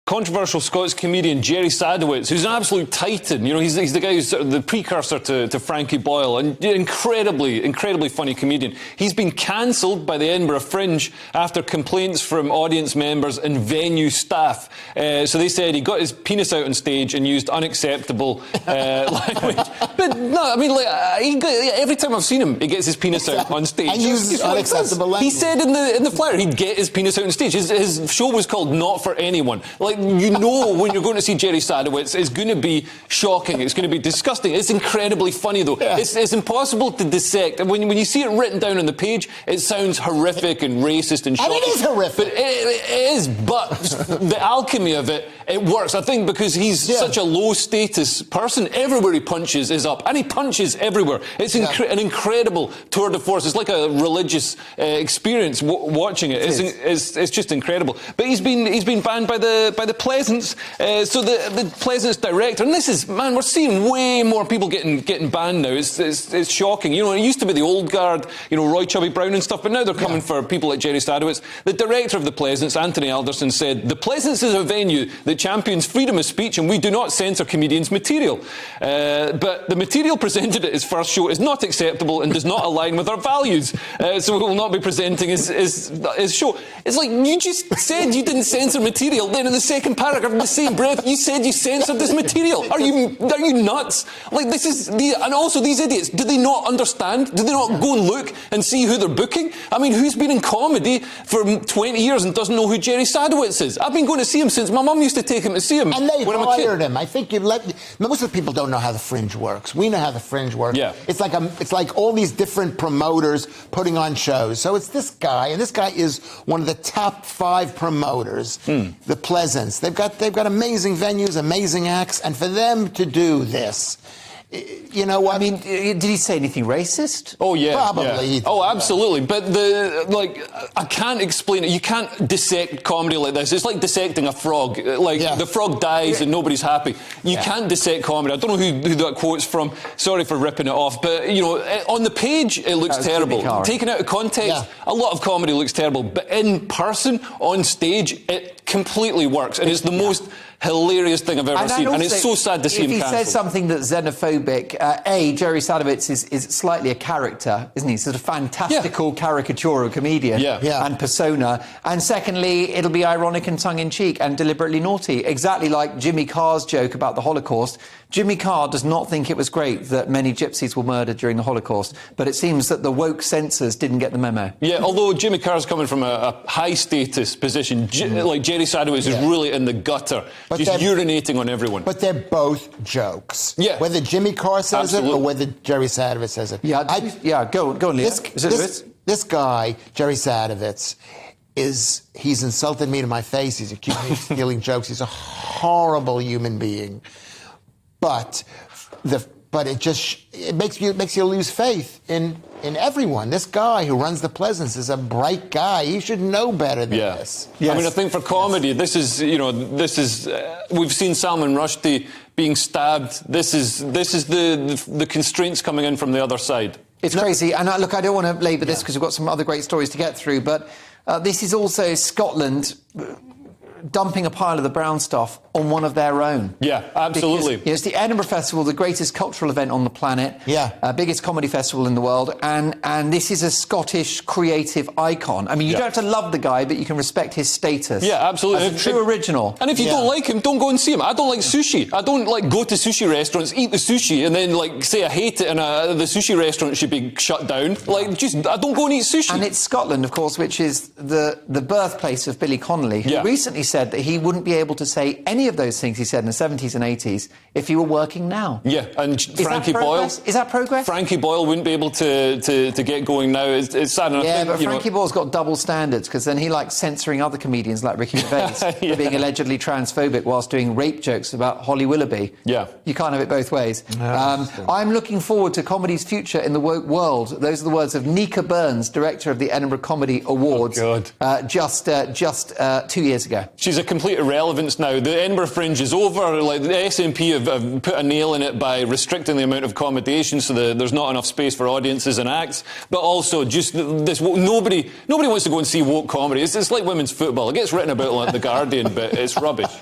controversial Scots comedian Jerry Sadowitz, who's an absolute titan. You know, he's the guy who's sort of the precursor to Frankie Boyle, and incredibly funny comedian. He's been cancelled by the Edinburgh Fringe after complaints from audience members and venue staff. So they said he got his penis out on stage and used unacceptable language. But no, I mean, like every time I've seen him, he gets his penis out on stage. And uses unacceptable language. He said in the flyer he'd get his penis out on stage. His show was called Not For Anyone. Like, you know, when you're going to see Jerry Sadowitz, it's going to be shocking. It's going to be disgusting. It's incredibly funny, though. Yeah. It's impossible to dissect. And when you see it written down on the page, it sounds horrific and racist and shocking. And it is horrific. But it is. But the alchemy of it, it works. I think because he's such a low-status person, everywhere he punches is up. And he punches everywhere. It's an incredible tour de force. It's like a religious experience watching it. It's just incredible. But he's been banned by the Pleasance. So the Pleasance director, and this is, man, we're seeing way more people getting banned now. It's shocking. You know, it used to be the old guard, you know, Roy Chubby Brown and stuff, but now they're coming for people like Jerry Sadowitz. The director of the Pleasance, Anthony Alderson, said, "The Pleasance is a venue that champions freedom of speech and we do not censor comedians' material. But the material presented at his first show is not acceptable and does not align with our values. So we will not be presenting his show." It's like, you just said you didn't censor material, then in the second paragraph in the same breath you said you censored this material. Are you nuts? Like, this is and also these idiots, do they not understand? Do they not go and look and see who they're booking? I mean, who's been in comedy for 20 years and doesn't know who Jerry Sadowitz is? I've been going to see him since my mum used to take him to see him. And they when hired him. I think most of the people don't know how the Fringe works. We know how the Fringe works. Yeah. It's like all these different promoters putting on shows. So it's this guy, and this guy is one of the top 5 promoters. The Pleasance. They've got amazing venues, amazing acts, and for them to do this, you know what? I mean, did he say anything racist? Oh, yeah. Probably. Yeah. Oh, absolutely. But I can't explain it. You can't dissect comedy like this. It's like dissecting a frog. Like, the frog dies and nobody's happy. You can't dissect comedy. I don't know who that quote's from. Sorry for ripping it off. But, you know, on the page, it looks terrible. Taken out of context, a lot of comedy looks terrible. But in person, on stage, it completely works. And it's the most hilarious thing I've ever seen. And it's so sad to see him cancelled. If he says something that's xenophobic, Jerry Sadowitz is slightly a character, isn't he? Sort of fantastical caricatural comedian and persona. And secondly, it'll be ironic and tongue-in-cheek and deliberately naughty. Exactly like Jimmy Carr's joke about the Holocaust. Jimmy Carr does not think it was great that many gypsies were murdered during the Holocaust, but it seems that the woke censors didn't get the memo. Yeah, although Jimmy Carr's coming from a high-status position, like Jerry Sadowitz is really in the gutter, just urinating on everyone. But they're both jokes. Yeah. Whether Jimmy Carr says it or whether Jerry Sadowitz says it. Go on, Leo. This guy, Jerry Sadowitz, he's insulted me to my face. He's accused me of stealing jokes. He's a horrible human being. But it makes you lose faith in everyone. This guy who runs the Pleasance is a bright guy. He should know better than this. Yes. I mean, I think for comedy, this is we've seen Salman Rushdie being stabbed. This is the constraints coming in from the other side. It's crazy. And look, I don't want to labour this because we've got some other great stories to get through, but this is also Scotland dumping a pile of the brown stuff on one of their own. Yeah, absolutely. Because, it's the Edinburgh Festival, the greatest cultural event on the planet. Biggest comedy festival in the world. And this is a Scottish creative icon. I mean, you don't have to love the guy, but you can respect his status. Yeah, absolutely. As a true original. And if you don't like him, don't go and see him. I don't like sushi. I don't go to sushi restaurants, eat the sushi, and then say I hate it and the sushi restaurant should be shut down. I don't go and eat sushi. And it's Scotland, of course, which is the birthplace of Billy Connolly, who recently said that he wouldn't be able to say any of those things he said in the 70s and 80s if he were working now. Yeah, and Frankie Boyle... Is that progress? Frankie Boyle wouldn't be able to get going now. It's sad enough. Yeah, but Frankie Boyle's got double standards, because then he likes censoring other comedians like Ricky Gervais for being allegedly transphobic whilst doing rape jokes about Holly Willoughby. Yeah. You can't have it both ways. I'm looking forward to comedy's future in the woke world. Those are the words of Nika Burns, director of the Edinburgh Comedy Awards, just 2 years ago. She's a complete irrelevance now. The Edinburgh Fringe is over. Like, the SNP have put a nail in it by restricting the amount of accommodation so that there's not enough space for audiences and acts. But also, just this, nobody wants to go and see woke comedy. It's like women's football. It gets written about like The Guardian, but it's rubbish.